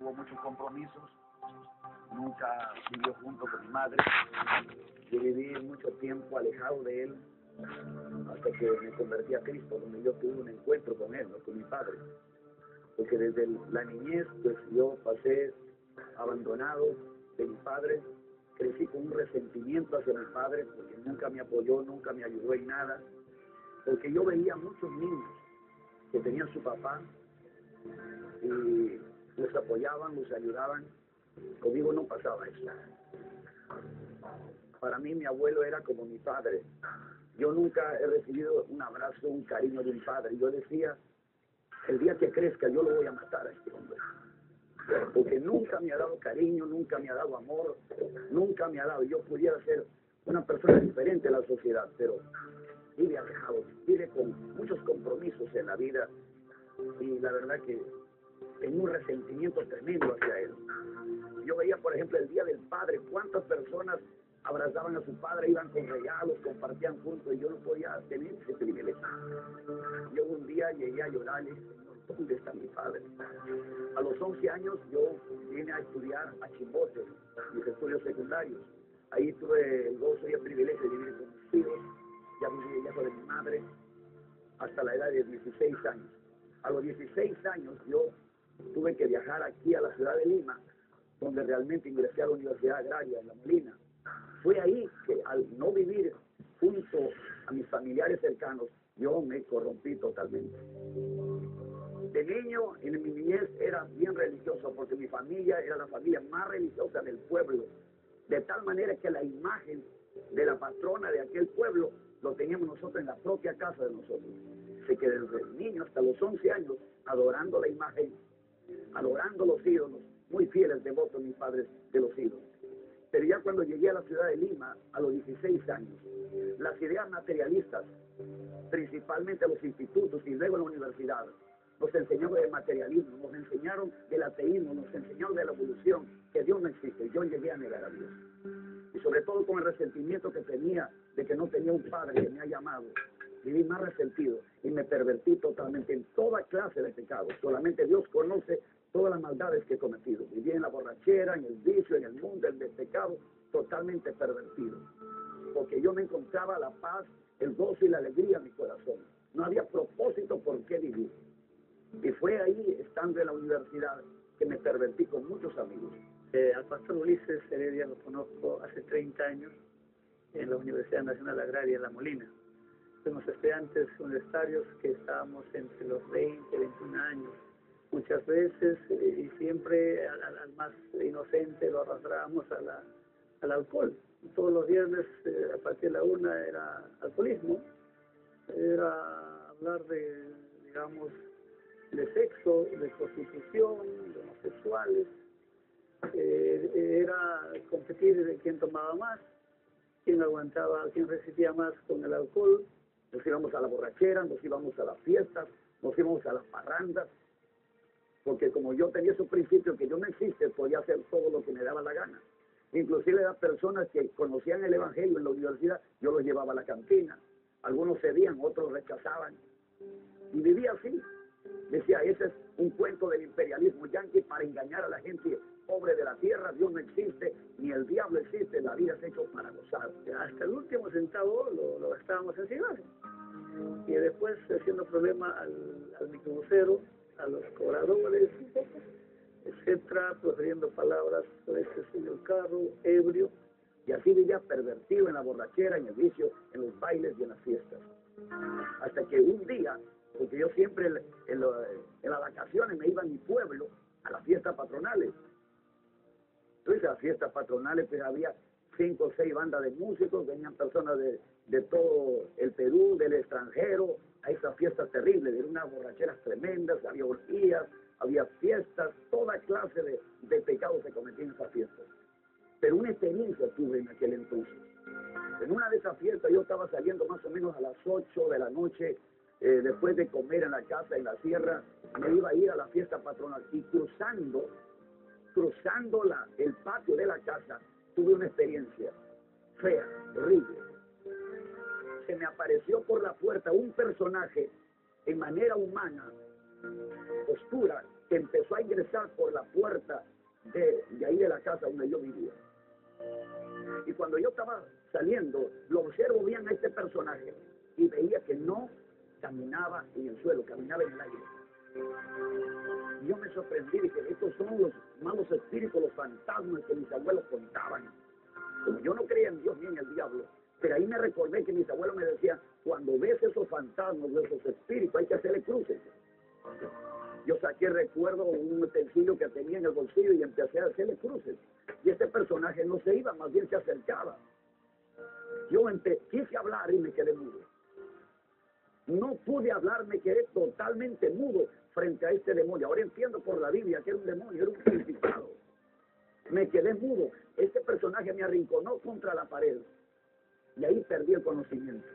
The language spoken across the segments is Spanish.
tuvo muchos compromisos, nunca vivió junto con mi madre. Yo viví mucho tiempo alejado de él hasta que me convertí a Cristo, donde yo tuve un encuentro con él, ¿no? Con mi padre. Porque desde la niñez, pues yo pasé abandonado de mi padre, crecí con un resentimiento hacia mi padre porque nunca me apoyó, nunca me ayudó en nada, porque yo veía muchos niños que tenían su papá y los apoyaban, los ayudaban. Conmigo no pasaba eso. Para mí mi abuelo era como mi padre. Yo nunca he recibido un abrazo, un cariño de un padre. Yo decía, el día que crezca yo lo voy a matar a este hombre. Porque nunca me ha dado cariño, nunca me ha dado amor, nunca me ha dado. Yo pudiera ser una persona diferente a la sociedad, pero vive alejado, vive con muchos compromisos en la vida y la verdad que tengo un resentimiento tremendo hacia él. Yo veía, por ejemplo, el Día del Padre, cuántas personas abrazaban a su padre, iban con regalos, compartían juntos, y yo no podía tener ese privilegio. Yo un día llegué a llorar y dije, Señor, ¿dónde está mi padre? A los 11 años yo vine a estudiar a Chimbote, mis estudios secundarios. Ahí tuve el gozo y el privilegio de vivir con mis hijos, ya viví lejos de mi madre, hasta la edad de 16 años. A los 16 años yo tuve que viajar aquí a la ciudad de Lima, donde realmente ingresé a la Universidad Agraria en La Molina. Fue ahí que al no vivir junto a mis familiares cercanos, yo me corrompí totalmente. De niño, en mi niñez, era bien religioso, porque mi familia era la familia más religiosa del pueblo, de tal manera que la imagen de la patrona de aquel pueblo lo teníamos nosotros en la propia casa de nosotros. Así que desde niño hasta los 11 años, adorando la imagen, adorando los ídolos, muy fieles, devotos mis padres de los ídolos. Pero ya cuando llegué a la ciudad de Lima, a los 16 años, las ideas materialistas, principalmente los institutos y luego la universidad, nos enseñaron del materialismo, nos enseñaron del ateísmo, nos enseñaron de la evolución, que Dios no existe. Yo llegué a negar a Dios. Y sobre todo con el resentimiento que tenía de que no tenía un padre que me ha llamado, viví más resentido y me pervertí totalmente en toda clase de pecados. Solamente Dios conoce todas las maldades que he cometido. Viví en la borrachera, en el vicio, en el mundo, en el pecado, totalmente pervertido. Porque yo me encontraba la paz, el gozo y la alegría en mi corazón. No había propósito por qué vivir. Y fue ahí, estando en la universidad, que me pervertí con muchos amigos. Al pastor Ulises Heredia lo conozco hace 30 años en la Universidad Nacional Agraria en La Molina. Fuimos estudiantes universitarios que estábamos entre los 20 y 21 años. Muchas veces y siempre al más inocente lo arrastrábamos al alcohol. Todos los viernes a partir de la 1 era alcoholismo, era hablar de, digamos, de sexo, de prostitución, de homosexuales, era competir de quién tomaba más, quién aguantaba, quién resistía más con el alcohol. Nos íbamos a la borrachera, nos íbamos a las fiestas, nos íbamos a las parrandas, porque como yo tenía esos principios que yo no existe, podía hacer todo lo que me daba la gana. Inclusive las personas que conocían el Evangelio en la universidad, yo los llevaba a la cantina. Algunos cedían, otros rechazaban. Y vivía así. Decía, ese es un cuento del imperialismo yanqui para engañar a la gente pobre de la tierra. Dios no existe, ni el diablo existe, la vida es hecho para gozar. Hasta el último centavo lo gastábamos en cigarros. Y después haciendo problema al microbusero, a los cobradores, etcétera, profiriendo palabras a veces en el carro, ebrio. Y así vivía pervertido en la borrachera, en el vicio, en los bailes y en las fiestas. Hasta que un día, porque yo siempre en las vacaciones me iba a mi pueblo a las fiestas patronales. Entonces, a las fiestas patronales pues había 5 o 6 bandas de músicos, venían personas de todo el Perú, del extranjero, a esas fiestas terribles, eran unas borracheras tremendas, había orgías, había fiestas, toda clase de pecados se cometían en esas fiestas. Pero una experiencia tuve en aquel entonces. En una de esas fiestas yo estaba saliendo más o menos a las 8 de la noche, después de comer en la casa, en la sierra, me iba a ir a la fiesta patronal y cruzando el patio de la casa, tuve una experiencia fea, horrible. Se me apareció por la puerta un personaje en manera humana, oscura, que empezó a ingresar por la puerta de ahí de la casa donde yo vivía. Y cuando yo estaba saliendo, lo observo bien a este personaje y veía que no caminaba en el suelo, caminaba en el aire. Y yo me sorprendí, dije, estos son los malos espíritus, los fantasmas que mis abuelos contaban. Como yo no creía en Dios ni en el diablo, pero ahí me recordé que mis abuelos me decían, cuando ves esos fantasmas, esos espíritus, hay que hacerle cruces. Yo saqué, recuerdo, un utensilio que tenía en el bolsillo y empecé a hacerle cruces. Y este personaje no se iba, más bien se acercaba. Yo quise hablar y me quedé mudo. No pude hablar, me quedé totalmente mudo frente a este demonio. Ahora entiendo por la Biblia que era un demonio, era un principado. Me quedé mudo. Este personaje me arrinconó contra la pared. Y ahí perdí el conocimiento.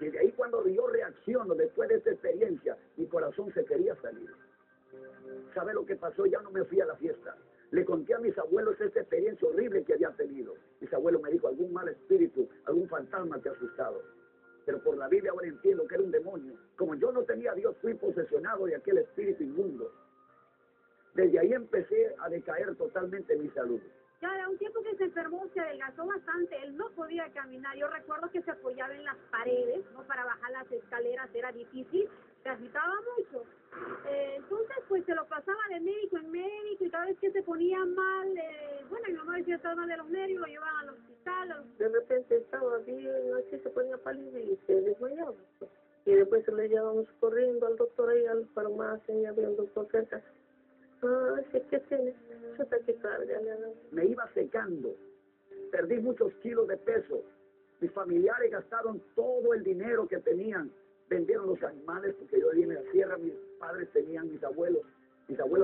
Desde ahí cuando yo reacciono después de esta experiencia, mi corazón se quería salir. ¿Sabe lo que pasó? Ya no me fui a la fiesta. Le conté a mis abuelos esta experiencia horrible que había tenido. Mis abuelos me dijo, algún mal espíritu, algún fantasma te ha asustado. Pero por la Biblia ahora entiendo que era un demonio. Como yo no tenía a Dios, fui posesionado de aquel espíritu inmundo. Desde ahí empecé a decaer totalmente mi salud. Ya de un tiempo que se enfermó, se adelgazó bastante, él no podía caminar. Yo recuerdo que se apoyaba en las paredes, ¿no? Para bajar las escaleras era difícil, se agitaba mucho. Entonces, pues se lo pasaba de médico en médico y cada vez que se ponía mal, bueno, mi mamá decía que estaba mal de los nervios, lo llevaban al hospital. De repente estaba bien, así se ponía pálido y se desmayaba. Y después se le llevamos corriendo al doctor ahí, a la farmacia, y había un doctor cerca. Ah, sí, ¿qué tienes? Yo taquicardia, me iba secando, perdí muchos kilos de peso. Mis familiares gastaron todo el dinero que tenían, vendieron los animales porque yo vine a la sierra, mis padres tenían, mis abuelos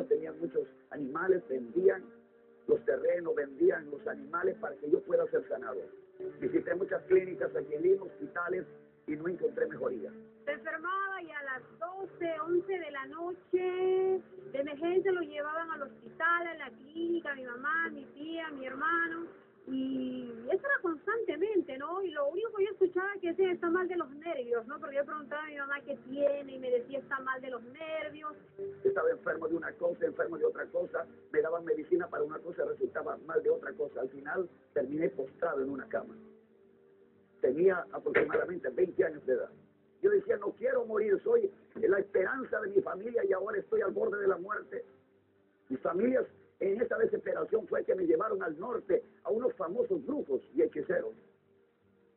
tenían muchos animales, vendían los terrenos, vendían los animales para que yo pueda ser sanado. Visité muchas clínicas aquí en Lima, hospitales, y no encontré mejoría. Se enfermaba y a las 12, 11 de la noche de emergencia lo llevaban al hospital, a la clínica, mi mamá, mi tía, mi hermano, y eso era constantemente, ¿no? Y lo único que yo escuchaba que decía, está mal de los nervios, ¿no? Porque yo preguntaba a mi mamá qué tiene y me decía, está mal de los nervios. Estaba enfermo de una cosa, enfermo de otra cosa, me daban medicina para una cosa, resultaba mal de otra cosa. Al final terminé postrado en una cama. Tenía aproximadamente 20 años de edad. Yo decía, no quiero morir, soy la esperanza de mi familia y ahora estoy al borde de la muerte. Mis familias en esa desesperación fue que me llevaron al norte a unos famosos brujos y hechiceros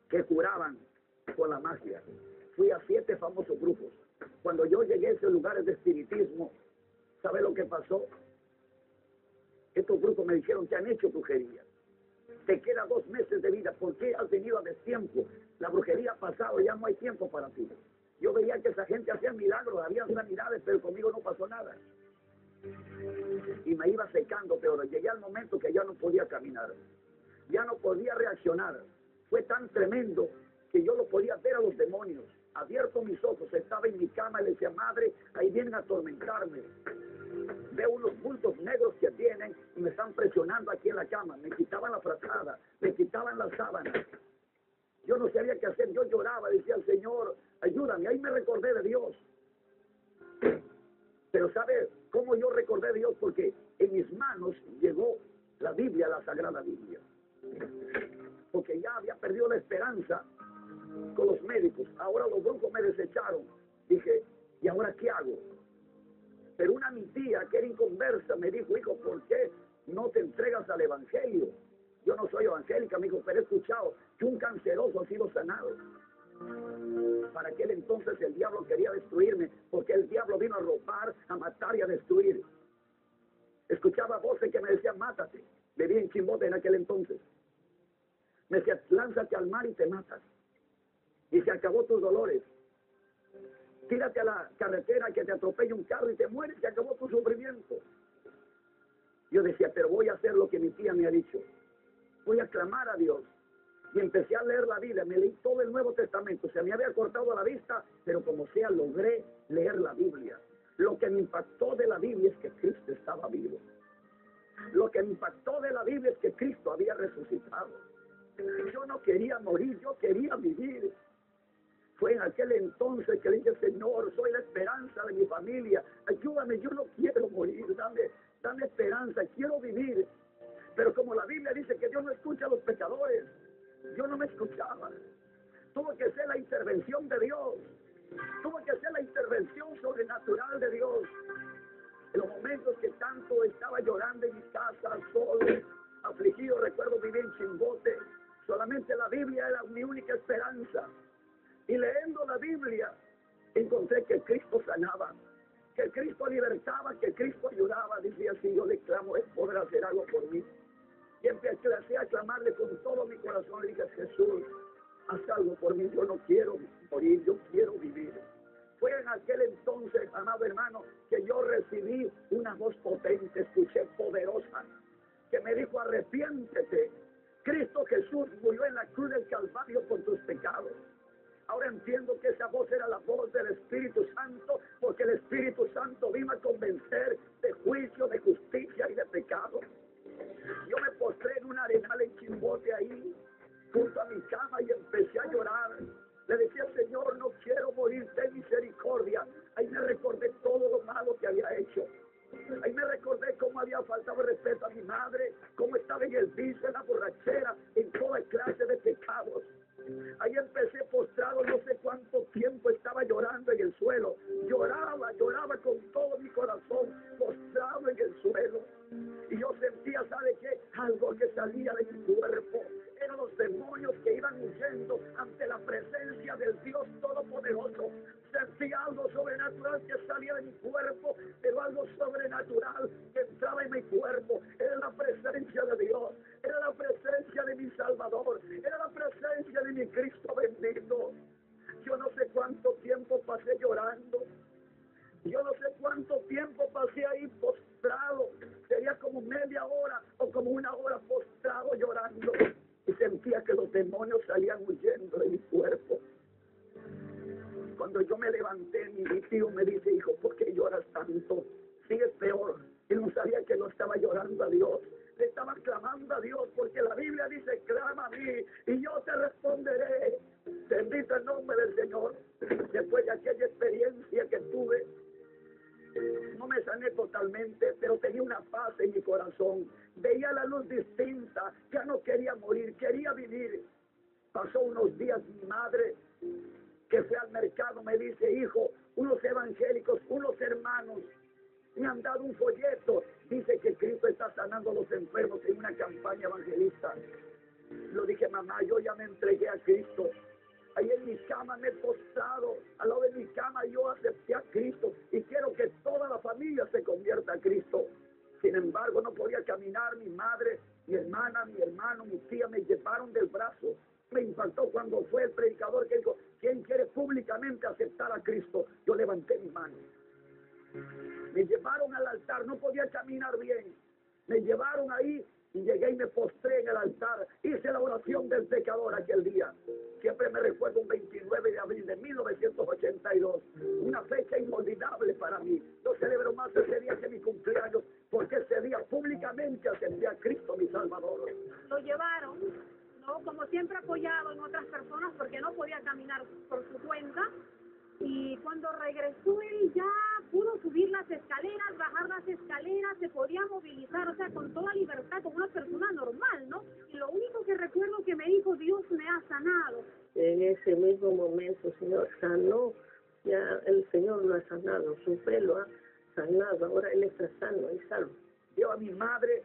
que curaban con la magia. Fui a 7 famosos brujos. Cuando yo llegué a esos lugares de espiritismo, ¿sabe lo que pasó? Estos brujos me dijeron que han hecho brujería. Te queda 2 meses de vida. ¿Por qué has venido a destiempo? La brujería ha pasado, ya no hay tiempo para ti. Yo veía que esa gente hacía milagros, había sanidades, pero conmigo no pasó nada. Y me iba secando, pero llegué al momento que ya no podía caminar. Ya no podía reaccionar. Fue tan tremendo que yo lo podía ver a los demonios. Abierto mis ojos, estaba en mi cama y le decía, madre, ahí vienen a atormentarme. Veo unos bultos negros que vienen y me están presionando aquí en la cama. Me quitaban la frazada, me quitaban las sábanas. Yo no sabía qué hacer, yo lloraba, decía al Señor, ayúdame. Ahí me recordé de Dios. Pero ¿sabe cómo yo recordé de Dios? Porque en mis manos llegó la Biblia, la Sagrada Biblia. Porque ya había perdido la esperanza con los médicos. Ahora los brujos me desecharon. Dije, ¿y ahora qué hago? Pero mi tía, que era inconversa, me dijo, hijo, ¿por qué no te entregas al Evangelio? Yo no soy evangélica, me dijo, pero he escuchado que un canceroso ha sido sanado. Para aquel entonces el diablo quería destruirme, porque el diablo vino a robar, a matar y a destruir. Escuchaba voces que me decían, mátate. Vivía en Chimbote en aquel entonces. Me decía, lánzate al mar y te matas. Y se acabó tus dolores. Tírate a la carretera que te atropelle un carro y te mueres, se acabó tu sufrimiento. Yo decía, pero voy a hacer lo que mi tía me ha dicho. Voy a clamar a Dios. Y empecé a leer la Biblia, me leí todo el Nuevo Testamento. Se me había cortado la vista, pero como sea, logré leer la Biblia. Lo que me impactó de la Biblia es que Cristo estaba vivo. Lo que me impactó de la Biblia es que Cristo había resucitado. Yo no quería morir, yo quería vivir. Fue en aquel entonces que le dije, Señor, soy la esperanza de mi familia, ayúdame, yo no quiero morir, dame esperanza, quiero vivir. Pero como la Biblia dice que Dios no escucha a los pecadores, yo no me escuchaba. Tuvo que ser la intervención de Dios, tuvo que ser la intervención sobrenatural de Dios. En los momentos que tanto estaba llorando en mi casa, solo, afligido, recuerdo vivir en Chimbote, solamente la Biblia era mi única esperanza. Y leyendo la Biblia, encontré que Cristo sanaba, que Cristo libertaba, que Cristo ayudaba. Decía, si yo le clamo, Él podrá hacer algo por mí. Y empecé a clamarle con todo mi corazón. Le dije, Jesús, haz algo por mí, yo no quiero morir, yo quiero vivir. Fue en aquel entonces, amado hermano, que yo recibí una voz potente, escuché poderosa, que me dijo, arrepiéntete. Cristo Jesús murió en la cruz del Calvario por tus pecados. Ahora entiendo que esa voz era la voz del Espíritu Santo, porque el Espíritu Santo vino a convencer de juicio, de justicia y de pecado. Yo me postré en un arenal en Chimbote ahí, junto a mi cama, y empecé a llorar. Le decía, Señor, no quiero morir, ten misericordia. Ahí me recordé todo lo malo que había hecho. Ahí me recordé cómo había faltado respeto a mi madre, cómo estaba en el vicio, en la borrachera, en toda clase de pecados. Ahí empecé postrado, no sé cuánto tiempo estaba llorando en el suelo. Lloraba con todo mi corazón, postrado en el suelo. Y yo sentía, ¿sabe qué? Algo que salía de mi cuerpo. Eran los demonios que iban huyendo ante la presencia del Dios Todopoderoso. Sentí algo sobrenatural que salía de mi cuerpo, pero algo sobrenatural que entraba en mi cuerpo. Era la presencia de Dios, era la presencia de mi Salvador, era la presencia de mi Cristo bendito. Yo no sé cuánto tiempo pasé llorando, yo no sé cuánto tiempo pasé ahí postrado, sería como media hora o como una hora postrado llorando, y sentía que los demonios salían huyendo de mi cuerpo. Cuando yo me levanté, mi tío me dice, hijo, ¿por qué lloras tanto? Sigues peor. Él no sabía que no estaba llorando a Dios, le estaba clamando a Dios, porque la Biblia dice, clama a mí y yo te responderé. Bendito el nombre del Señor. Después de aquella experiencia que tuve, no me sané totalmente, pero tenía una paz en mi corazón. Veía la luz distinta, ya no quería morir, quería vivir. Pasó unos días, mi madre, que fue al mercado, me dice, hijo, unos evangélicos, unos hermanos, me han dado un folleto. Dice que Cristo está sanando a los enfermos en una campaña evangelista. Lo dije, mamá, yo ya me entregué a Cristo. Ahí en mi cama me he postrado, al lado de mi cama yo acepté a Cristo y quiero que toda la familia se convierta a Cristo. Sin embargo, no podía caminar. Mi madre, mi hermana, mi hermano, mi tía me llevaron del brazo. Me impactó cuando fue el predicador que dijo, ¿quién quiere públicamente aceptar a Cristo? Yo levanté mi mano. Me llevaron al altar, no podía caminar bien. Me llevaron ahí y llegué y me postré en el altar. Hice la oración del pecador aquel día. Siempre me recuerdo un 29 de abril de 1982, una fecha inolvidable para mí. Yo celebro más ese día que mi cumpleaños, porque ese día públicamente acepté a Cristo mi Salvador. Lo llevaron, ¿no? Como siempre apoyado en otras personas porque no podía caminar por su cuenta. Y cuando regresó él ya pudo subir las escaleras, bajar las escaleras, se podía movilizar, o sea, con toda libertad, como una persona normal, ¿no? Y lo único que recuerdo que me dijo, Dios me ha sanado. En ese mismo momento, Señor, sanó, ya el Señor lo ha sanado, su fe lo ha sanado, ahora Él está sano y salvo. Vio a mi madre,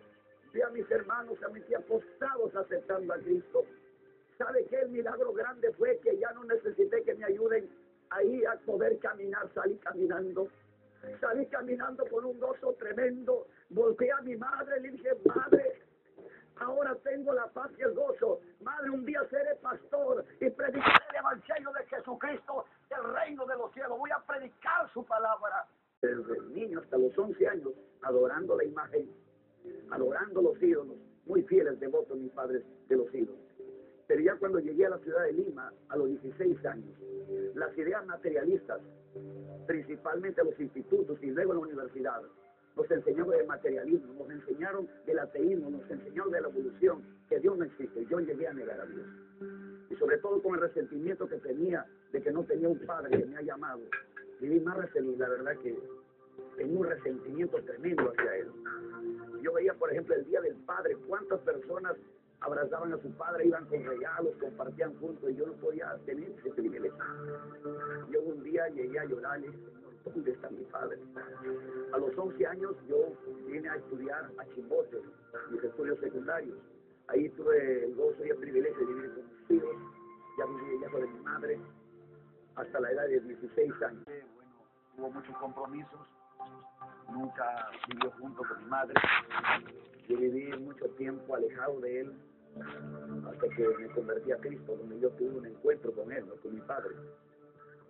vio a mis hermanos, a mis tías postrados aceptando a Cristo. ¿Sabe qué? El milagro grande fue que ya no necesité que me ayuden ahí a poder caminar, salí caminando con un gozo tremendo. Volteé a mi madre, le dije, madre, ahora tengo la paz y el gozo. Madre, un día seré pastor y predicaré el evangelio de Jesucristo, del reino de los cielos. Voy a predicar su palabra. Desde el niño hasta los 11 años, adorando la imagen, adorando los ídolos, muy fieles, devotos mis padres de los ídolos. Pero ya cuando llegué a la ciudad de Lima, a los 16 años, las ideas materialistas, principalmente los institutos y luego la universidad, nos enseñaron del materialismo, nos enseñaron del ateísmo, nos enseñaron de la evolución, que Dios no existe. Yo llegué a negar a Dios. y sobre todo con el resentimiento que tenía de que no tenía un padre que me ha llamado. Viví más resentido, la verdad que en un resentimiento tremendo hacia él. Yo veía, por ejemplo, el Día del Padre, cuántas personas abrazaban a su padre, iban con regalos, compartían juntos, y yo no podía tener ese privilegio. Yo un día llegué a llorar y dije, Señor, ¿dónde está mi padre? A los 11 años yo vine a estudiar a Chimbote, mis estudios secundarios. Ahí tuve el gozo y el privilegio de vivir con mis hijos, ya viví lejos de mi madre, hasta la edad de 16 años. Bueno, hubo muchos compromisos, nunca vivió junto con mi madre. Yo viví mucho tiempo alejado de él, hasta que me convertí a Cristo, donde yo tuve un encuentro con él, no con mi padre.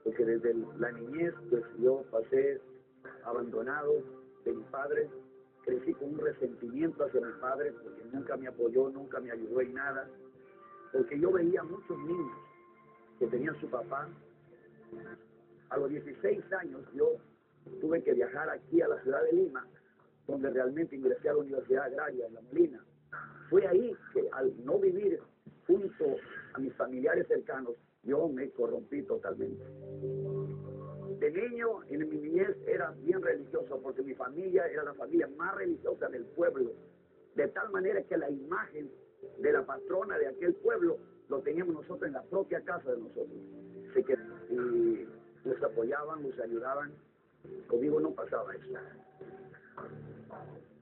Porque desde la niñez, pues yo pasé abandonado de mi padre, crecí con un resentimiento hacia mi padre, porque nunca me apoyó, nunca me ayudó en nada, porque yo veía muchos niños que tenían su papá. A los 16 años yo tuve que viajar aquí a la ciudad de Lima, donde realmente ingresé a la Universidad Agraria en La Molina. Fue ahí que al no vivir junto a mis familiares cercanos, yo me corrompí totalmente. De niño, en mi niñez, era bien religioso, porque mi familia era la familia más religiosa del pueblo, de tal manera que la imagen de la patrona de aquel pueblo lo teníamos nosotros en la propia casa de nosotros. Así que y nos apoyaban, nos ayudaban. Conmigo no pasaba eso.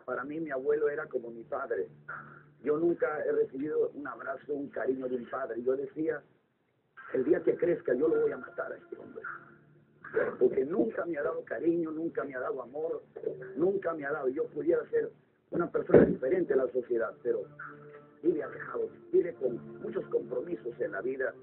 Para mí mi abuelo era como mi padre. Yo nunca he recibido un abrazo, un cariño de un padre. Yo decía, el día que crezca yo lo voy a matar a este hombre. Porque nunca me ha dado cariño, nunca me ha dado amor, nunca me ha dado. Yo pudiera ser una persona diferente a la sociedad, pero vive alejado, vive con muchos compromisos en la vida.